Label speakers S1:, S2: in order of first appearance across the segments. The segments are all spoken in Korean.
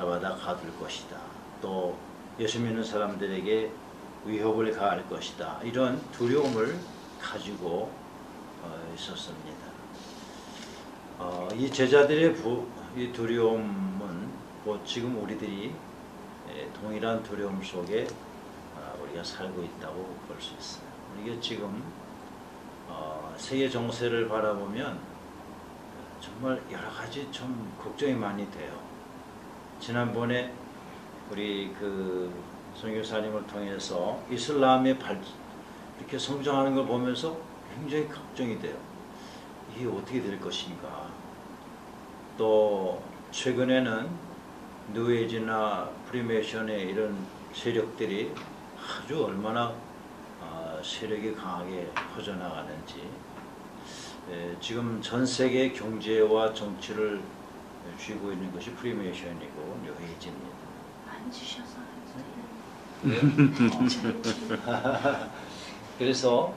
S1: 잡아다 가둘 것이다. 또 예수 믿는 사람들에게 위협을 가할 것이다. 이런 두려움을 가지고 있었습니다. 이 제자들의 이 두려움은 지금 우리들이 동일한 두려움 속에 우리가 살고 있다고 볼 수 있어요. 우리가 지금 세계 정세를 바라보면 정말 여러 가지 좀 걱정이 많이 돼요. 지난번에 우리 선교사님을 통해서 이슬람의 이렇게 성장하는 걸 보면서 굉장히 걱정이 돼요. 이게 어떻게 될 것인가. 또 최근에는 뉴에이지나 프리메이션의 이런 세력들이 아주 얼마나 세력이 강하게 퍼져나가는지, 지금 전 세계 경제와 정치를 쥐고 있는 것이 프리메이션이고 뉴에이지입니다. 그래서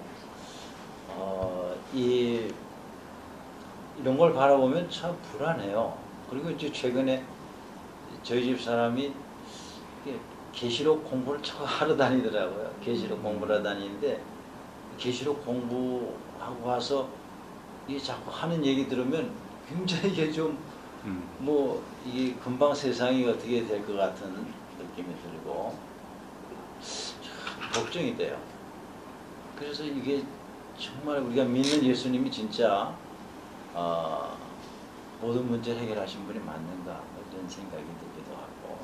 S1: 이런 걸 바라보면 참 불안해요. 그리고 이제 최근에 저희 집 사람이 계시록 공부를 하러 다니더라고요. 계시록 공부를 하러 다니는데 계시록 공부하고 와서 이 자꾸 하는 얘기 들으면 굉장히 이게 좀 이게 금방 세상이 어떻게 될 것 같은 느낌이 들고 참 걱정이 돼요. 그래서 이게 정말 우리가 믿는 예수님이 진짜 모든 문제를 해결하신 분이 맞는가 이런 생각이 들기도 하고,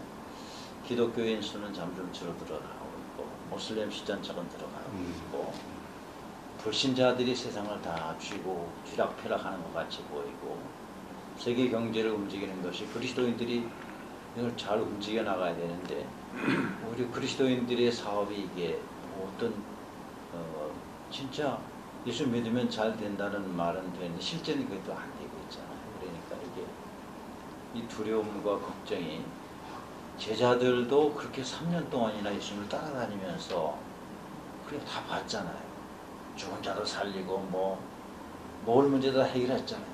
S1: 기독교인 수는 점점 줄어들어가고 있고 모슬렘 시장처럼 들어가고 있고 불신자들이 세상을 다 쥐고 쥐락펴락하는 것 같이 보이고, 세계 경제를 움직이는 것이 그리스도인들이 이걸 잘 움직여 나가야 되는데 우리 그리스도인들의 사업이 이게 어떤 진짜 예수 믿으면 잘 된다는 말은 되는데 실제는 그것도 안 되고 있잖아요. 그러니까 이게 이 두려움과 걱정이, 제자들도 그렇게 3년 동안이나 예수님을 따라다니면서 그렇게 다 봤잖아요. 죽은 자도 살리고 먹을 문제도 다 해결했잖아요.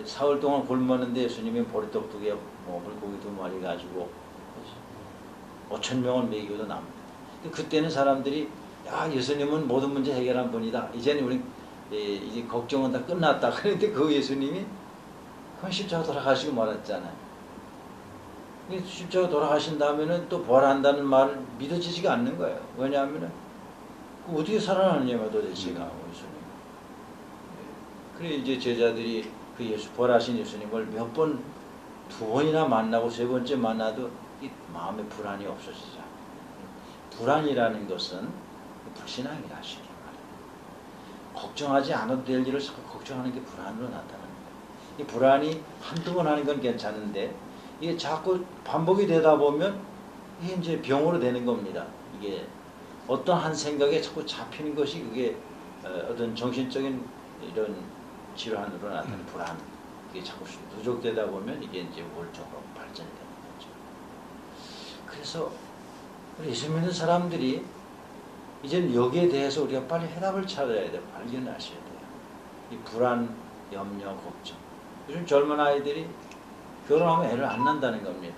S1: 사흘 동안 굶었는데 예수님이 보리떡 2개, 물고기 2마리 가지고 5,000명을 먹이고도 남니다. 그때는 사람들이 예수님은 모든 문제 해결한 분이다. 이제는 우리 이제 걱정은 다 끝났다. 그런데 그 예수님이 그건 십자가 돌아가시고 말았잖아요. 십자가 돌아가신 다음에는 또 부활한다는 말을 믿어지지가 않는 거예요. 왜냐하면 어떻게 살아나느냐면 도대체가 예수님. 그래 이제 제자들이 그 부활하신 예수님을 두 번이나 만나고 세 번째 만나도 이 마음에 불안이 없어지지 않아요. 불안이라는 것은 불신앙이라 쉽게 말해요. 걱정하지 않아도 될 일을 자꾸 걱정하는 게 불안으로 나타나는 거예요. 이 불안이 한두 번 하는 건 괜찮은데 이게 자꾸 반복이 되다 보면 이게 이제 병으로 되는 겁니다. 이게 어떤 한 생각에 자꾸 잡히는 것이 그게 어떤 정신적인 이런 질환으로 나타나는 불안, 이게 자꾸 누적되다 보면 이게 이제 우울적으로 발전이 되는 거죠. 그래서 예수 믿는 사람들이 이제는 여기에 대해서 우리가 빨리 해답을 찾아야 돼요. 발견하셔야 돼요. 이 불안, 염려, 걱정. 요즘 젊은 아이들이 결혼하면 애를 안 낳는다는 겁니다.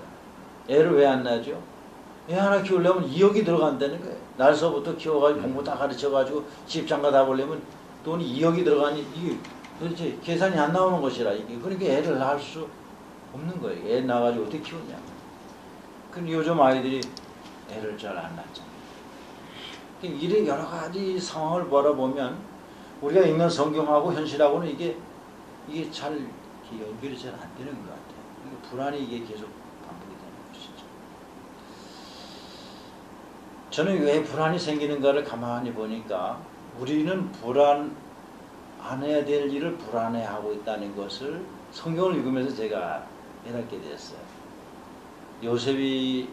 S1: 애를 왜 안 낳죠? 애 하나 키우려면 2억이 들어간다는 거예요. 날서부터 키워가지고 공부 다 가르쳐가지고 집장가 다 보려면 돈이 2억이 들어가니 이게 도대체 계산이 안 나오는 것이라 이게. 그러니까 애를 낳을 수 없는 거예요. 애 낳아가지고 어떻게 키우냐. 근데 요즘 아이들이 애를 잘 안 낳잖아요. 이런 여러 가지 상황을 바라보면 우리가 읽는 성경하고 현실하고는 이게 잘 연결이 잘 안 되는 것 같아요. 불안이 이게 계속 반복이 되는 것이죠. 저는 왜 불안이 생기는가를 가만히 보니까 우리는 불안 안 해야 될 일을 불안해하고 있다는 것을 성경을 읽으면서 제가 깨닫게 됐어요. 요셉이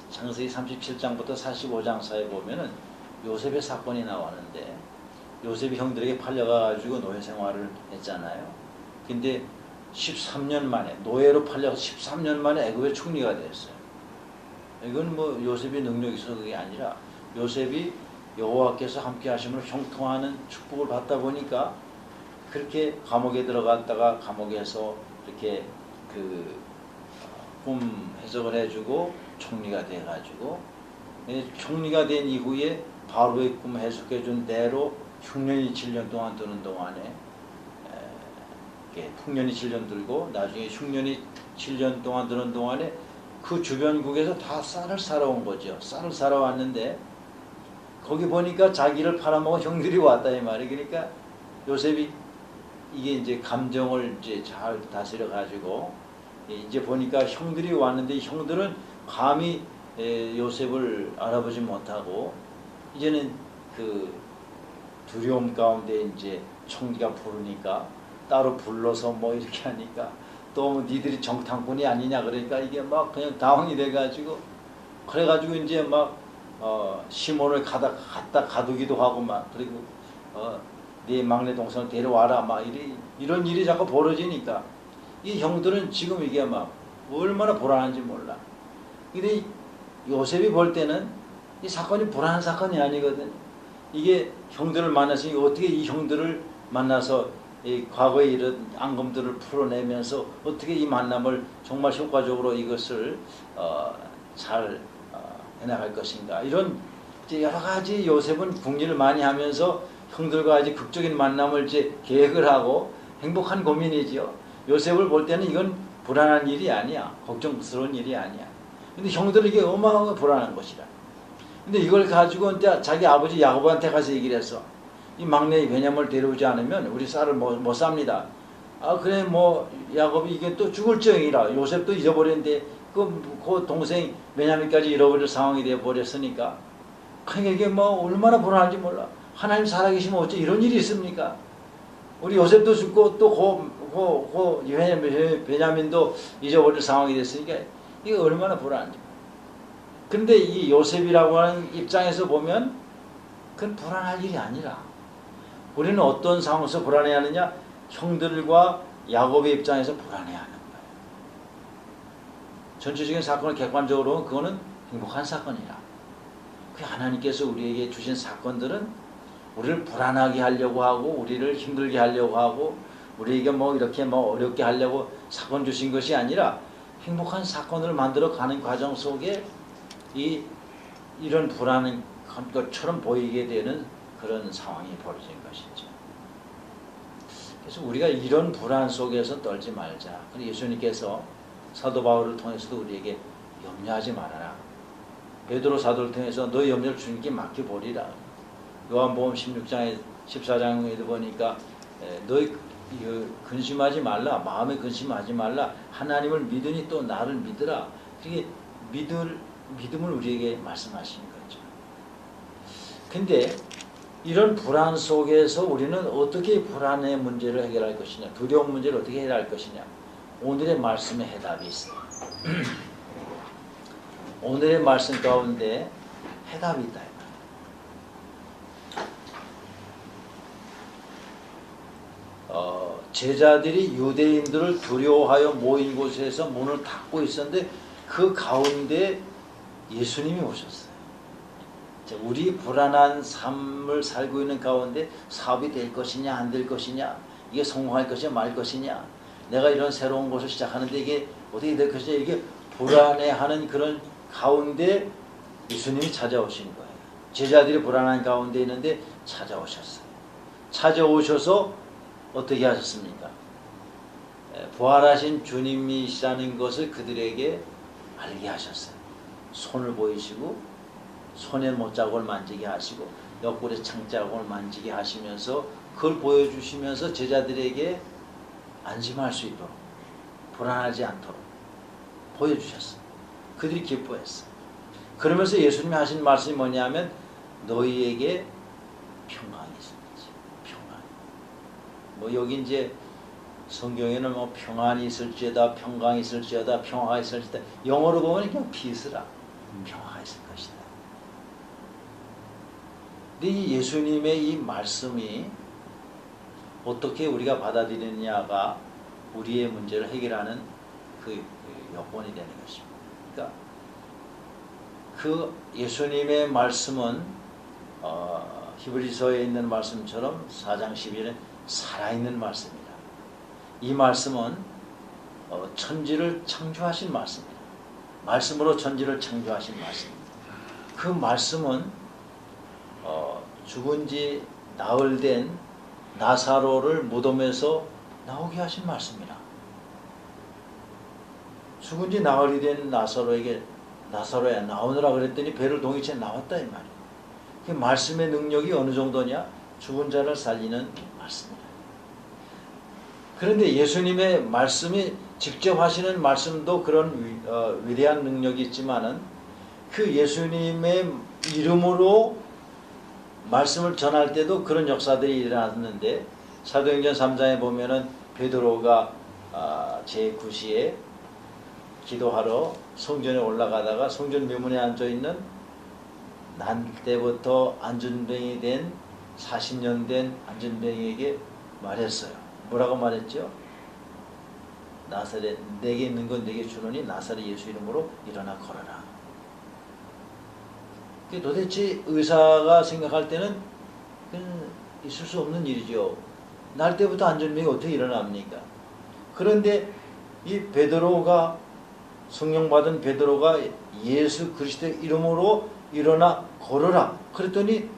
S1: 창세기 37장부터 45장 사이에 보면은 요셉의 사건이 나왔는데 요셉이 형들에게 팔려가지고 노예 생활을 했잖아요. 근데 13년 만에 노예로 팔려서 13년 만에 애굽의 총리가 됐어요. 이건 요셉의 능력이 있어서 그게 아니라 요셉이 여호와께서 함께 하심으로 형통하는 축복을 받다 보니까 그렇게 감옥에 들어갔다가 감옥에서 이렇게 꿈 해석을 해주고 총리가 돼가지고 총리가 된 이후에 바로의 꿈 해석해준 대로 흉년이 7년 동안 드는 동안에 풍년이 7년 들고 나중에 흉년이 7년 동안 드는 동안에 그 주변국에서 다 쌀을 사러 온 거죠. 쌀을 사러 왔는데 거기 보니까 자기를 팔아먹은 형들이 왔다 이 말이. 그러니까 요셉이 이게 이제 감정을 이제 잘 다스려 가지고 이제 보니까 형들이 왔는데 이 형들은 감히 요셉을 알아보지 못하고 이제는 그 두려움 가운데 이제 총리가 부르니까 따로 불러서 뭐 이렇게 하니까 또 니들이 정탐꾼이 아니냐 그러니까 이게 막 그냥 당황이 돼가지고 그래가지고 이제 막 시몬을 갖다 가두기도 하고 막 그리고 네 막내 동생을 데려와라 막 이런 일이 자꾸 벌어지니까 이 형들은 지금 이게 막 얼마나 불안한지 몰라. 근데 요셉이 볼 때는 이 사건이 불안한 사건이 아니거든. 이게 형들을 만났으니 어떻게 이 형들을 만나서 이 과거에 이런 앙금들을 풀어내면서 어떻게 이 만남을 정말 효과적으로 이것을 잘 해나갈 것인가. 이런 이제 여러 가지 요셉은 궁리를 많이 하면서 형들과 이제 극적인 만남을 이제 계획을 하고 행복한 고민이지요. 요셉을 볼 때는 이건 불안한 일이 아니야. 걱정스러운 일이 아니야. 근데 형들은 이게 어마어마하게 불안한 것이라. 근데 이걸 가지고 이제 자기 아버지 야곱한테 가서 얘기를 했어. 이 막내 베냐민을 데려오지 않으면 우리 쌀을 못 삽니다. 아 그래 뭐 야곱이 이게 또 죽을 지경이라 요셉도 잊어버렸는데 그 동생 베냐민까지 잃어버릴 상황이 되어 버렸으니까 그러니까 이게 뭐 얼마나 불안한지 몰라. 하나님 살아계시면 어째 이런 일이 있습니까? 우리 요셉도 죽고 또 베냐민도 잊어버릴 상황이 됐으니까 이게 얼마나 불안한지. 근데 이 요셉이라고 하는 입장에서 보면 그건 불안할 일이 아니라 우리는 어떤 상황에서 불안해하느냐? 형들과 야곱의 입장에서 불안해하는 거예요. 전체적인 사건을 객관적으로 보면 그거는 행복한 사건이라. 그 하나님께서 우리에게 주신 사건들은 우리를 불안하게 하려고 하고 우리를 힘들게 하려고 하고 우리에게 뭐 이렇게 뭐 어렵게 하려고 사건 주신 것이 아니라 행복한 사건을 만들어 가는 과정 속에 이런 불안한 것처럼 보이게 되는 그런 상황이 벌어진 것이죠. 그래서 우리가 이런 불안 속에서 떨지 말자. 그리고 예수님께서 사도 바울을 통해서도 우리에게 염려하지 말아라. 베드로 사도를 통해서 너 염려를 주님께 맡겨버리라. 요한복음 16장에 14장에도 보니까 너희 근심하지 말라. 마음에 근심하지 말라. 하나님을 믿으니 또 나를 믿으라. 그게 믿음을 우리에게 말씀하시는 거죠. 근데 이런 불안 속에서 우리는 어떻게 불안의 문제를 해결할 것이냐, 두려움 문제를 어떻게 해결할 것이냐, 오늘의 말씀에 해답이 있어요. 오늘의 말씀 가운데 해답이 있다. 제자들이 유대인들을 두려워하여 모인 곳에서 문을 닫고 있었는데 그 가운데 예수님이 오셨어요. 우리 불안한 삶을 살고 있는 가운데 사업이 될 것이냐 안 될 것이냐, 이게 성공할 것이냐 말 것이냐, 내가 이런 새로운 것을 시작하는데 이게 어떻게 될 것이냐, 이게 불안해하는 그런 가운데 예수님이 찾아오신 거예요. 제자들이 불안한 가운데 있는데 찾아오셨어요. 찾아오셔서 어떻게 하셨습니까? 부활하신 주님이시라는 것을 그들에게 알게 하셨어요. 손을 보이시고 손에 못자국을 만지게 하시고 옆구리에 창자국을 만지게 하시면서 그걸 보여주시면서 제자들에게 안심할 수 있도록, 불안하지 않도록 보여주셨어요. 그들이 기뻐했어요. 그러면서 예수님이 하신 말씀이 뭐냐면 너희에게 평강이 있을지. 평강. 뭐 여기 이제 성경에는 뭐 평안이 있을지어다, 평강이 있을지어다, 평화가 있을지어다. 영어로 보면 그냥 peace라. 평화가 있을 것이다. 근데 이 예수님의 이 말씀이 어떻게 우리가 받아들이느냐가 우리의 문제를 해결하는 그 여건이 되는 것입니다. 그러니까 그 예수님의 말씀은 히브리서에 있는 말씀처럼 4장 12절에 살아있는 말씀이다. 이 말씀은 천지를 창조하신 말씀이다. 말씀으로 천지를 창조하신 말씀입니다. 그 말씀은 죽은 지 나흘 된 나사로를 무덤에서 나오게 하신 말씀이라. 죽은 지 나흘이 된 나사로에게 나사로야 나오느라 그랬더니 배를 동이채 나왔다 이 말이에요. 그 말씀의 능력이 어느 정도냐? 죽은 자를 살리는 말씀이다. 그런데 예수님의 말씀이 직접 하시는 말씀도 그런 위대한 능력이 있지만은 그 예수님의 이름으로 말씀을 전할 때도 그런 역사들이 일어났는데 사도행전 3장에 보면은 베드로가 제9시에 기도하러 성전에 올라가다가 성전 묘문에 앉아있는 난 때부터 안전병이 된 40년 된 안전병에게 말했어요. 뭐라고 말했죠? 나사렛 내게 있는 건 내게 주노니 나사렛 예수 이름으로 일어나 걸어라. 도대체 의사가 생각할 때는 있을 수 없는 일이죠. 날 때부터 안전병이 어떻게 일어납니까? 그런데 이 베드로가 성령 받은 베드로가 예수 그리스도의 이름으로 일어나 걸어라. 그랬더니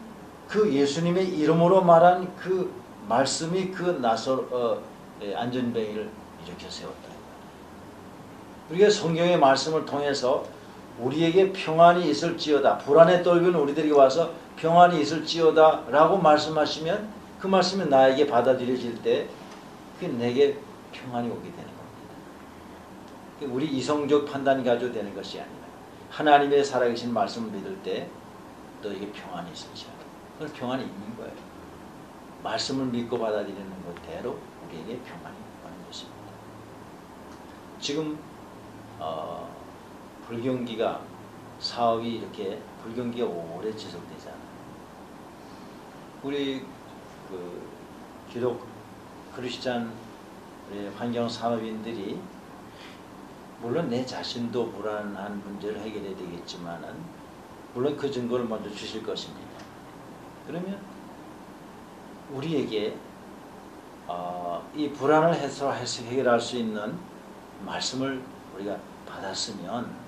S1: 그 예수님의 이름으로 말한 그 말씀이 그 안전병이를 일으켜 세웠다. 우리가 성경의 말씀을 통해서 우리에게 평안이 있을지어다. 불안에 떨고는 우리들에게 와서 평안이 있을지어다 라고 말씀하시면 그 말씀이 나에게 받아들여질 때 그게 내게 평안이 오게 되는 겁니다. 우리 이성적 판단이 가지고 되는 것이 아니라 하나님의 살아계신 말씀을 믿을 때 너에게 평안이 있을지어다. 그건 평안이 있는 거예요. 말씀을 믿고 받아들이는 것대로 우리에게 평안이 오는 것입니다. 지금 불경기가 사업이 이렇게 불경기가 오래 지속되잖아요. 우리 기독 크리스찬 환경 산업인들이 물론 내 자신도 불안한 문제를 해결해야 되겠지만은 물론 그 증거를 먼저 주실 것입니다. 그러면 우리에게 이 불안을 해결할 수 있는 말씀을 우리가 받았으면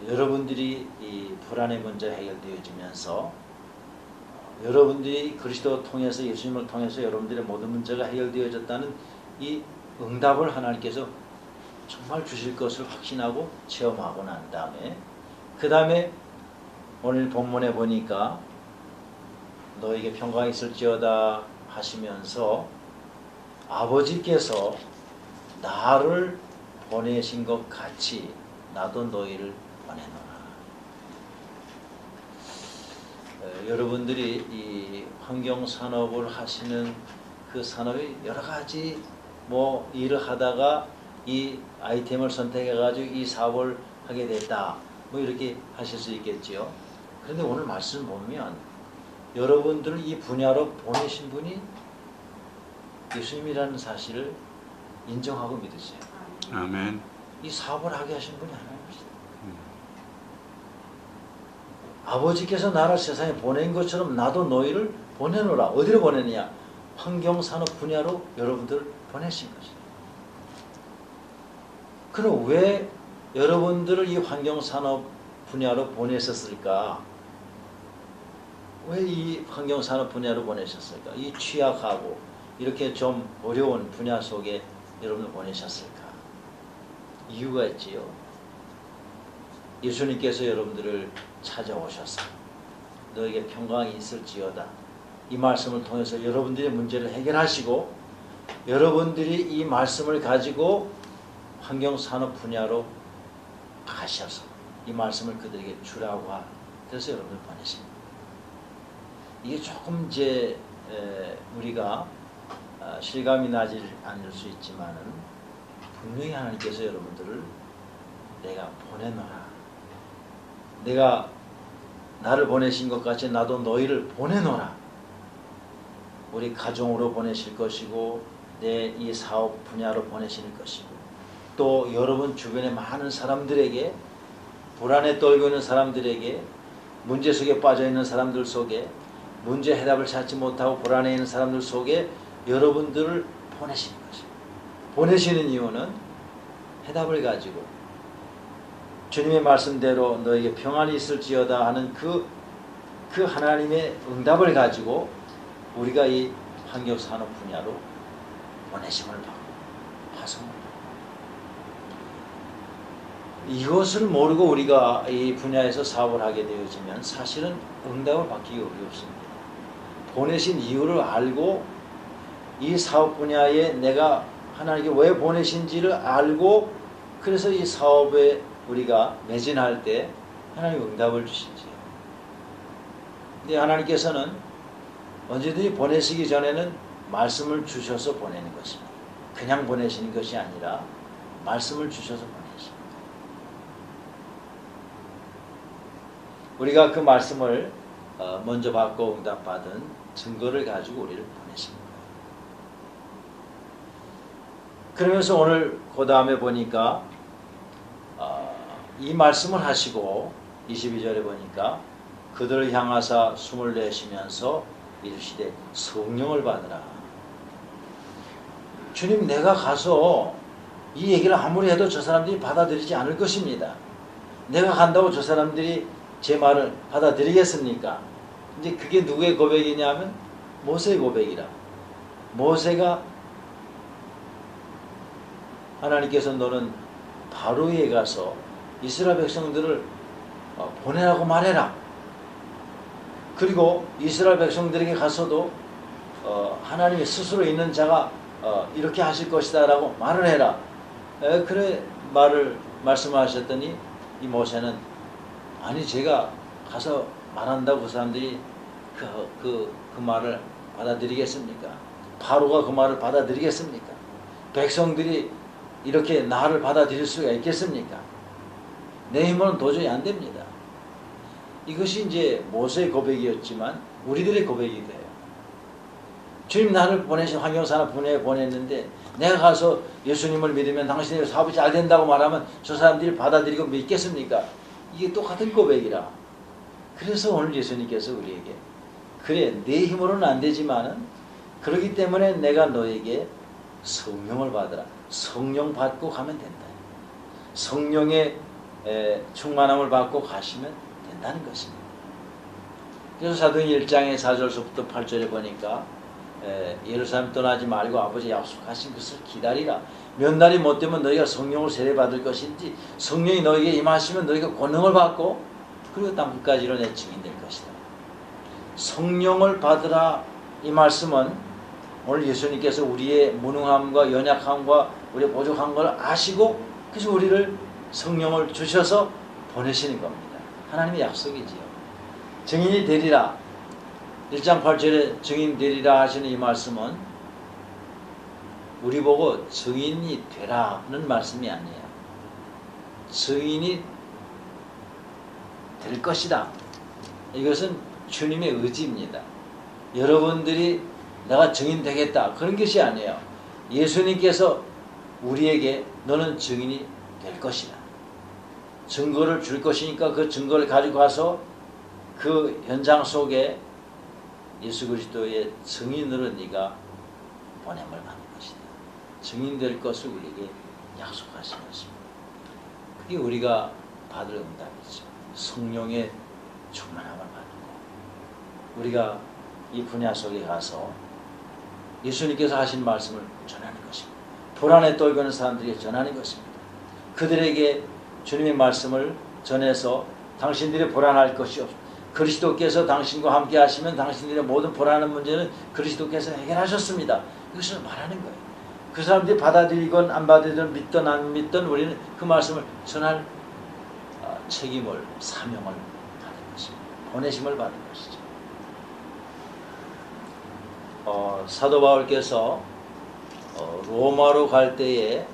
S1: 여러분들이 이 불안의 문제 해결되어지면서 여러분들이 그리스도 통해서 예수님을 통해서 여러분들의 모든 문제가 해결되어졌다는 이 응답을 하나님께서 정말 주실 것을 확신하고 체험하고 난 다음에 그 다음에 오늘 본문에 보니까 너에게 평강이 있을지어다 하시면서 아버지께서 나를 보내신 것 같이 나도 너희를 보내노라. 여러분들이 이 환경산업을 하시는 그 산업이 여러가지 일을 하다가 이 아이템을 선택해가지고 이 사업을 하게 됐다. 이렇게 하실 수 있겠지요. 그런데 오늘 말씀 보면 여러분들을 이 분야로 보내신 분이 예수님이라는 사실을 인정하고 믿으세요.
S2: 아멘.
S1: 이 사업을 하게 하신 분이 하나님이시다. 아버지께서 나를 세상에 보낸 것처럼 나도 너희를 보내노라. 어디로 보내느냐? 환경산업 분야로 여러분들을 보내신 것이다. 그럼 왜 여러분들을 이 환경산업 분야로 보내셨을까? 왜 이 환경산업 분야로 보내셨을까? 이 취약하고 이렇게 좀 어려운 분야 속에 여러분을 보내셨을까? 이유가 있지요. 예수님께서 여러분들을 찾아오셔서 너에게 평강이 있을지어다. 이 말씀을 통해서 여러분들의 문제를 해결하시고 여러분들이 이 말씀을 가지고 환경산업 분야로 가셔서 이 말씀을 그들에게 주라고 그래서 여러분을 보내십니다. 이게 조금 이제 우리가 실감이 나지 않을 수 있지만은 분명히 하나님께서 여러분들을 내가 보내노라. 내가 나를 보내신 것 같이 나도 너희를 보내노라. 우리 가정으로 보내실 것이고 내 이 사업 분야로 보내실 것이고 또 여러분 주변의 많은 사람들에게 불안에 떨고 있는 사람들에게 문제 속에 빠져 있는 사람들 속에 문제 해답을 찾지 못하고 불안해 있는 사람들 속에 여러분들을 보내시는 것입니다. 보내시는 이유는 해답을 가지고 주님의 말씀대로 너에게 평안이 있을지어다 하는 그 하나님의 응답을 가지고 우리가 이 환경산업 분야로 보내심을 받고 파송을 받고, 이것을 모르고 우리가 이 분야에서 사업을 하게 되어지면 사실은 응답을 받기가 어렵습니다. 보내신 이유를 알고 이 사업 분야에 내가 하나님께 왜 보내신지를 알고, 그래서 이 사업에 우리가 매진할 때 하나님 응답을 주시지요. 근데 하나님께서는 언제든지 보내시기 전에는 말씀을 주셔서 보내는 것입니다. 그냥 보내시는 것이 아니라 말씀을 주셔서 보내십니다. 우리가 그 말씀을 먼저 받고 응답받은 증거를 가지고 우리를 보내십니다. 그러면서 오늘 그 다음에 보니까 이 말씀을 하시고 22절에 보니까 그들을 향하사 숨을 내쉬면서 이르시되 성령을 받으라. 주님, 내가 가서 이 얘기를 아무리 해도 저 사람들이 받아들이지 않을 것입니다. 내가 간다고 저 사람들이 제 말을 받아들이겠습니까? 이제 그게 누구의 고백이냐면 모세의 고백이라. 모세가 하나님께서 너는 바로에 가서 이스라엘 백성들을 보내라고 말해라. 그리고 이스라엘 백성들에게 가서도 하나님이 스스로 있는 자가 이렇게 하실 것이다 라고 말을 해라. 그래 말씀하셨더니 이 모세는 아니, 제가 가서 말한다고 그 사람들이 그 말을 받아들이겠습니까? 바로가 그 말을 받아들이겠습니까? 백성들이 이렇게 나를 받아들일 수가 있겠습니까? 내 힘으로는 도저히 안 됩니다. 이것이 이제 모세의 고백이었지만 우리들의 고백이 돼요. 주님, 나를 보내신 환경산업 분야에 보냈는데 내가 가서 예수님을 믿으면 당신의 사업이 잘 된다고 말하면 저 사람들이 받아들이고 믿겠습니까? 이게 똑같은 고백이라. 그래서 오늘 예수님께서 우리에게 그래, 내 힘으로는 안 되지만은 그렇기 때문에 내가 너에게 성령을 받으라. 성령 받고 가면 된다. 성령의 충만함을 받고 가시면 된다는 것입니다. 그래서 사도행 1장의 4절부터 8절에 보니까 예루살렘 떠나지 말고 아버지 약속하신 것을 기다리라. 몇 날이 못 되면 너희가 성령을 세례받을 것인지 성령이 너희에게 임하시면 너희가 권능을 받고 그리고 땅 끝까지로 내 증인 될 것이다. 성령을 받으라. 이 말씀은 오늘 예수님께서 우리의 무능함과 연약함과 우리의 부족한 걸 아시고 그래서 우리를 성령을 주셔서 보내시는 겁니다. 하나님의 약속이지요. 증인이 되리라. 1장 8절에 증인 되리라 하시는 이 말씀은 우리 보고 증인이 되라는 말씀이 아니에요. 증인이 될 것이다. 이것은 주님의 의지입니다. 여러분들이 내가 증인 되겠다 그런 것이 아니에요. 예수님께서 우리에게 너는 증인이 될 것이다. 증거를 줄 것이니까 그 증거를 가지고 가서 그 현장 속에 예수 그리스도의 증인으로 네가 보냄을 받는 것이다. 증인 될 것을 우리에게 약속하신 것입니다. 그게 우리가 받을 응답이죠. 성령의 충만함을 받고 우리가 이 분야 속에 가서 예수님께서 하신 말씀을 전하는 것입니다. 불안에 떨고 있는 사람들에게 전하는 것입니다. 그들에게 주님의 말씀을 전해서 당신들이 불안할 것이 없습니다. 그리스도께서 당신과 함께 하시면 당신들의 모든 불안한 문제는 그리스도께서 해결하셨습니다. 이것을 말하는 거예요. 그 사람들이 받아들이건 안 받아들이건 믿든 안 믿든 우리는 그 말씀을 전할 책임을, 사명을 받은 것입니다. 보내심을 받은 것이죠. 사도 바울께서 로마로 갈 때에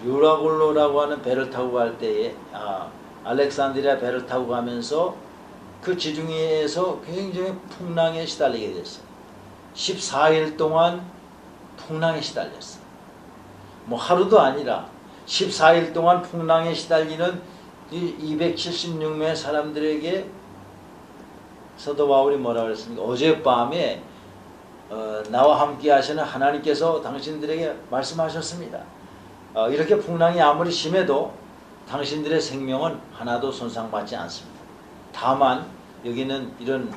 S1: 유라굴로라고 하는 배를 타고 갈 때에 알렉산드리아 배를 타고 가면서 그 지중해에서 굉장히 풍랑에 시달리게 됐어요. 14일 동안 풍랑에 시달렸어요. 뭐 하루도 아니라 14일 동안 풍랑에 시달리는 이 276명의 사람들에게 사도 바울이 뭐라고 그랬습니까? 어젯밤에 나와 함께 하시는 하나님께서 당신들에게 말씀하셨습니다. 이렇게 풍랑이 아무리 심해도 당신들의 생명은 하나도 손상받지 않습니다. 다만 여기는 이런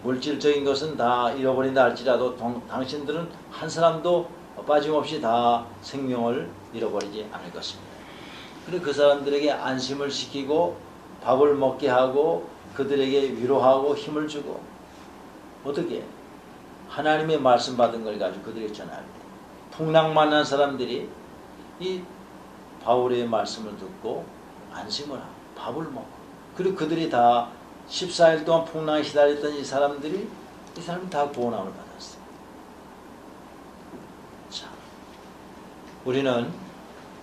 S1: 물질적인 것은 다 잃어버린다 할지라도 당신들은 한 사람도 빠짐없이 다 생명을 잃어버리지 않을 것입니다. 그리고 그 사람들에게 안심을 시키고 밥을 먹게 하고 그들에게 위로하고 힘을 주고 어떻게 하나님의 말씀 받은 걸 가지고 그들에게 전할 때 풍랑 만난 사람들이 이 바울의 말씀을 듣고 안심을 하고 밥을 먹고 그리고 그들이 다 14일 동안 풍랑에 시달렸던 이 사람들이 다 구원함을 받았어요. 자, 우리는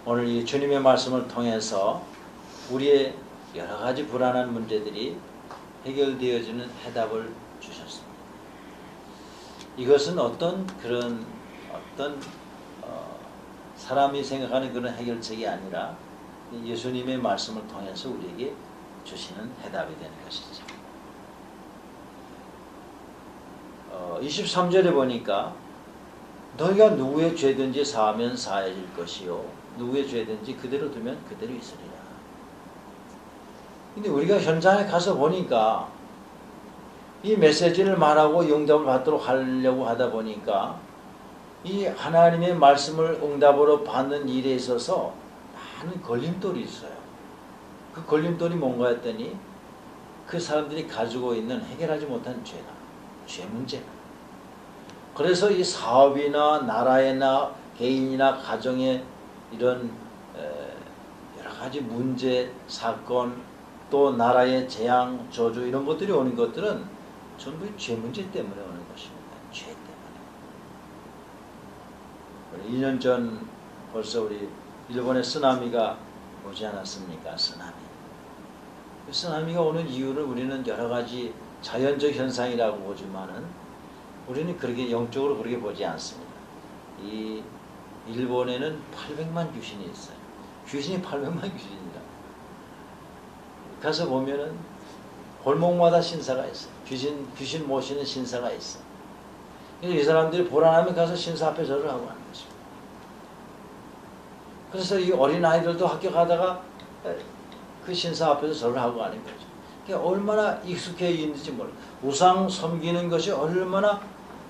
S1: 오늘 이 주님의 말씀을 통해서 우리의 여러 가지 불안한 문제들이 해결되어지는 해답을 주셨습니다. 이것은 어떤 사람이 생각하는 그런 해결책이 아니라 예수님의 말씀을 통해서 우리에게 주시는 해답이 되는 것이죠. 23절에 보니까 너희가 누구의 죄든지 사하면 사해질 것이요 누구의 죄든지 그대로 두면 그대로 있으리라. 근데 우리가 현장에 가서 보니까 이 메시지를 말하고 응답을 받도록 하려고 하다 보니까 이 하나님의 말씀을 응답으로 받는 일에 있어서 많은 걸림돌이 있어요. 그 걸림돌이 뭔가 했더니 그 사람들이 가지고 있는 해결하지 못한 죄 문제가. 그래서 이 사업이나 나라에나 개인이나 가정에 이런 여러 가지 문제, 사건, 또 나라의 재앙, 저주 이런 것들이 오는 것들은 전부 죄 문제 때문에 오는 것입니다. 죄 때문에. 2년 전 벌써 우리 일본에 쓰나미가 오지 않았습니까? 그 쓰나미가 오는 이유를 우리는 여러 가지 자연적 현상이라고 보지만은 우리는 그렇게 영적으로 그렇게 보지 않습니다. 이 일본에는 800만 귀신이 있어요. 귀신이 800만 귀신이라. 가서 보면은 골목마다 신사가 있어요. 귀신 모시는 신사가 있어. 그래서 이 사람들이 불안하면 가서 신사 앞에 절을 하고 하는 것입니다. 그래서 이 어린 아이들도 학교 가다가 그 신사 앞에서 절을 하고 가는 거죠. 그러니까 얼마나 익숙해 있는지 몰라요. 우상 섬기는 것이 얼마나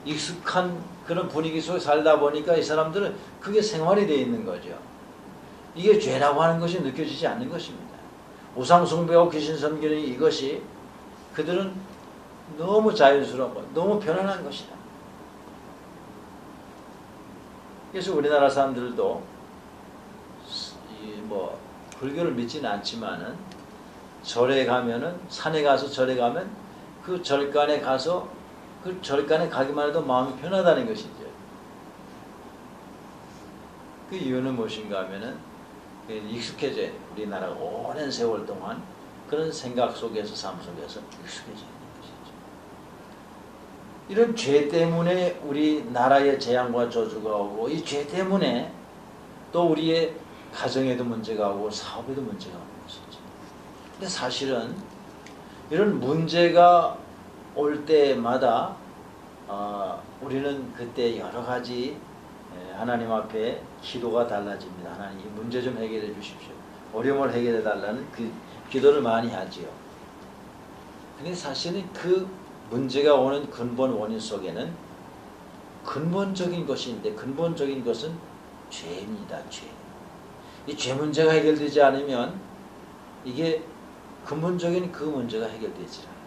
S1: 익숙한 그런 분위기 속에 살다 보니까 이 사람들은 그게 생활이 되어 있는 거죠. 이게 죄라고 하는 것이 느껴지지 않는 것입니다. 우상 숭배하고 귀신 섬기는 이것이 그들은 너무 자연스러운 것, 너무 편안한 것이다. 그래서 우리나라 사람들도 불교를 믿지는 않지만은 절에 가면은 산에 가서 절에 가면 그 절간에 가서 그 절간에 가기만 해도 마음이 편하다는 것이죠. 그 이유는 무엇인가 하면은 익숙해져요. 우리나라가 오랜 세월 동안 그런 생각 속에서 삶 속에서 익숙해져 있는 것이죠. 이런 죄 때문에 우리 나라의 재앙과 저주가 오고 이 죄 때문에 또 우리의 가정에도 문제가 오고 사업에도 문제가 오는 것이죠. 근데 사실은 이런 문제가 올 때마다 우리는 그때 여러 가지 하나님 앞에 기도가 달라집니다. 하나님 이 문제 좀 해결해 주십시오. 어려움을 해결해 달라는 그 기도를 많이 하지요. 근데 사실은 그 문제가 오는 근본 원인 속에는 근본적인 것이 있는데 근본적인 것은 죄입니다. 죄. 이 죄 문제가 해결되지 않으면 이게 근본적인 그 문제가 해결되지 않는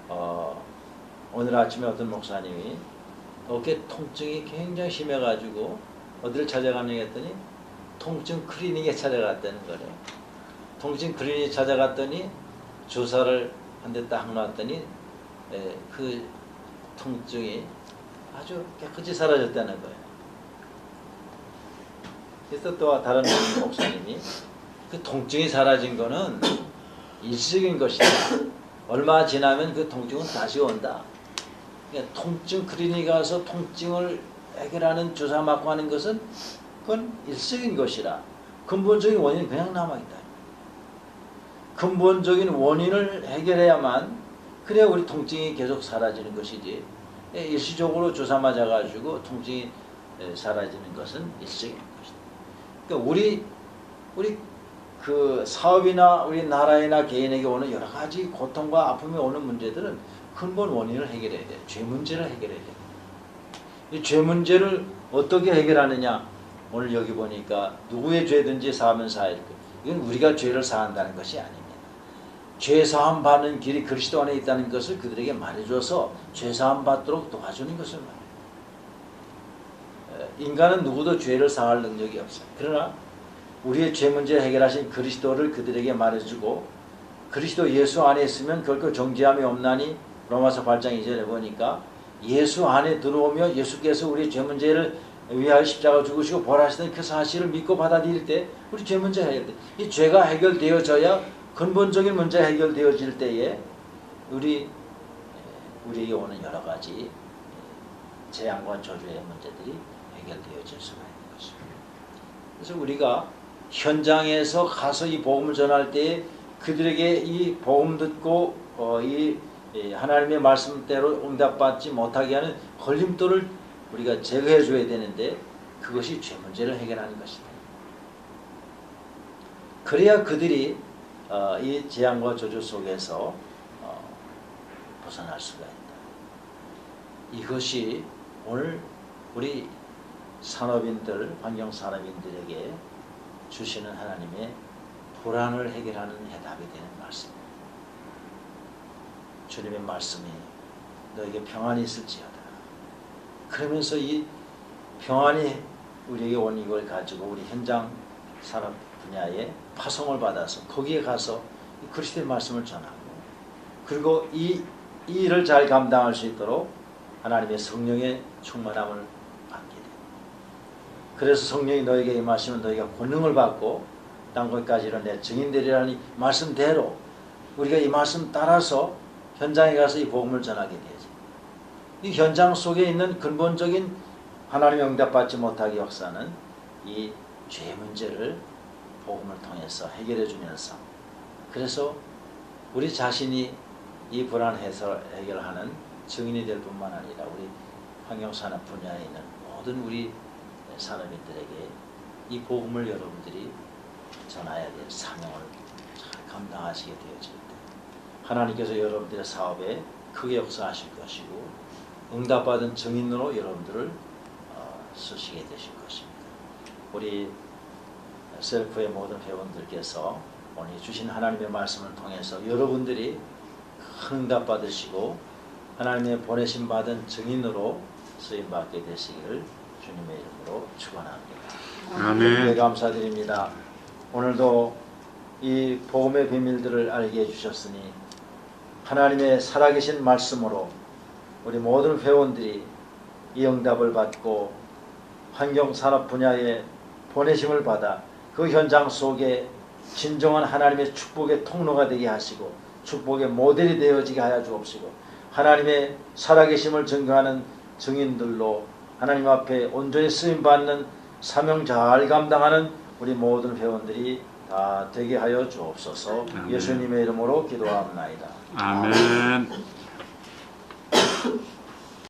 S1: 것이죠. 오늘 아침에 어떤 목사님이 어깨 통증이 굉장히 심해가지고 어디를 찾아가느냐 했더니 통증 클리닉에 찾아갔다는 거래요. 통증 클리닉에 찾아갔더니 주사를 한 대 딱 놨더니 그 통증이 아주 깨끗이 사라졌다는 거예요. 그래서 또 다른 목사님이 그 통증이 사라진 거는 일시적인 것이다. 얼마 지나면 그 통증은 다시 온다. 그러니까 통증 클리닉 가서 통증을 해결하는 주사 맞고 하는 것은 그건 일시적인 것이라 근본적인 원인은 그냥 남아있다. 근본적인 원인을 해결해야만 그래야 우리 통증이 계속 사라지는 것이지 일시적으로 주사 맞아가지고 통증이 사라지는 것은 일시적인 것이다. 그러니까 우리 그 사업이나 우리 나라이나 개인에게 오는 여러 가지 고통과 아픔이 오는 문제들은 근본 원인을 해결해야 돼요. 죄 문제를 해결해야 돼요. 이 죄 문제를 어떻게 해결하느냐? 오늘 여기 보니까 누구의 죄든지 사하면 사할 것. 이건 우리가 죄를 사한다는 것이 아닙니다. 죄 사함 받는 길이 그리스도 안에 있다는 것을 그들에게 말해줘서 죄 사함 받도록 도와주는 것을 말해요. 인간은 누구도 죄를 사할 능력이 없어요. 그러나 우리의 죄 문제 해결하신 그리스도를 그들에게 말해주고 그리스도 예수 안에 있으면 결코 정죄함이 없나니 로마서 8장 2절에 보니까 예수 안에 들어오며 예수께서 우리의 죄 문제를 위하여 십자가 죽으시고 벌하시던 그 사실을 믿고 받아들일 때 우리 죄 문제 해결돼. 이 죄가 해결되어져야 근본적인 문제 해결되어질 때에 우리에게 오는 여러 가지 재앙과 저주의 문제들이 해결되어질 수가 있는 것입니다. 그래서 우리가 현장에서 가서 이 복음을 전할 때 그들에게 이 복음 듣고 이 하나님의 말씀대로 응답받지 못하게 하는 걸림돌을 우리가 제거해 줘야 되는데 그것이 죄 문제를 해결하는 것입니다. 그래야 그들이 이 재앙과 저주 속에서 벗어날 수가 있다. 이것이 오늘 우리 산업인들, 환경산업인들에게 주시는 하나님의 불안을 해결하는 해답이 되는 말씀입니다. 주님의 말씀이 너에게 평안이 있을지어다. 그러면서 이 평안이 우리에게 온 이걸 가지고 우리 현장 산업 분야에 파송을 받아서 거기에 가서 그리스도의 말씀을 전하고 그리고 이 일을 잘 감당할 수 있도록 하나님의 성령의 충만함을 받게 됩니다. 그래서 성령이 너에게 임하시면 너희가 권능을 받고 땅끝까지 이르러 증인되리라는 말씀대로 우리가 이 말씀 따라서 현장에 가서 이 복음을 전하게 되죠. 이 현장 속에 있는 근본적인 하나님의 응답받지 못하게 역사는 이 죄 문제를 복음을 통해서 해결해 주면서 그래서 우리 자신이 이 불안 해결하는 증인이 될 뿐만 아니라 우리 환경산업 분야에 있는 모든 우리 산업인들에게 이 복음을 여러분들이 전해야 될 사명을 잘 감당하시게 되어질 때 하나님께서 여러분들의 사업에 크게 역사하실 것이고 응답받은 증인으로 여러분들을 쓰시게 되실 것입니다. 우리 셀프의 모든 회원들께서 오늘 주신 하나님의 말씀을 통해서 여러분들이 큰 응답 받으시고 하나님의 보내심 받은 증인으로 쓰임 받게 되시기를 주님의 이름으로 축원합니다.
S2: 아멘.
S1: 네, 감사드립니다. 오늘도 이 복음의 비밀들을 알게 해주셨으니 하나님의 살아계신 말씀으로 우리 모든 회원들이 이 응답을 받고 환경산업 분야에 보내심을 받아 그 현장 속에 진정한 하나님의 축복의 통로가 되게 하시고 축복의 모델이 되어지게 하여 주옵시고 하나님의 살아계심을 증거하는 증인들로 하나님 앞에 온전히 쓰임받는 사명 잘 감당하는 우리 모든 회원들이 다 되게 하여 주옵소서.
S2: 아멘.
S1: 예수님의 이름으로 기도합나이다.
S2: 아멘.